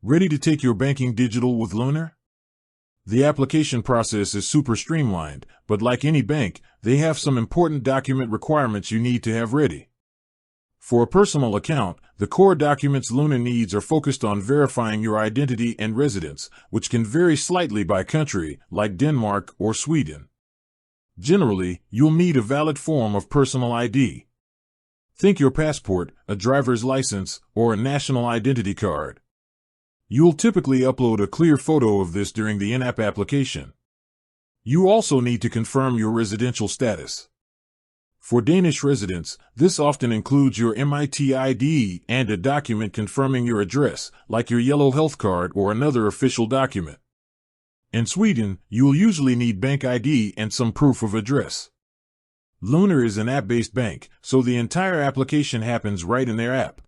Ready to take your banking digital with Lunar? The application process is super streamlined, but like any bank, they have some important document requirements you need to have ready. For a personal account, the core documents Lunar needs are focused on verifying your identity and residence, which can vary slightly by country, like Denmark or Sweden. Generally, you'll need a valid form of personal ID. Think your passport, a driver's license, or a national identity card. You'll typically upload a clear photo of this during the in-app application. You also need to confirm your residential status. For Danish residents, this often includes your MIT ID and a document confirming your address, like your yellow health card or another official document. In Sweden, you'll usually need bank ID and some proof of address. Lunar is an app-based bank, so the entire application happens right in their app.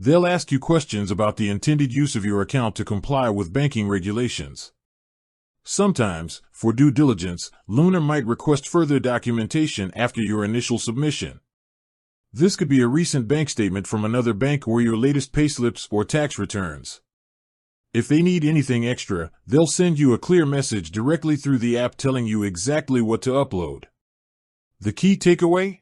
They'll ask you questions about the intended use of your account to comply with banking regulations. Sometimes, for due diligence, Lunar might request further documentation after your initial submission. This could be a recent bank statement from another bank or your latest payslips or tax returns. If they need anything extra, they'll send you a clear message directly through the app telling you exactly what to upload. The key takeaway?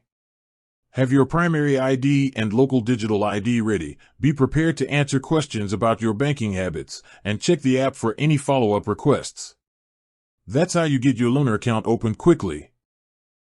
Have your primary ID and local digital ID ready, be prepared to answer questions about your banking habits, and check the app for any follow-up requests. That's how you get your Lunar account open quickly.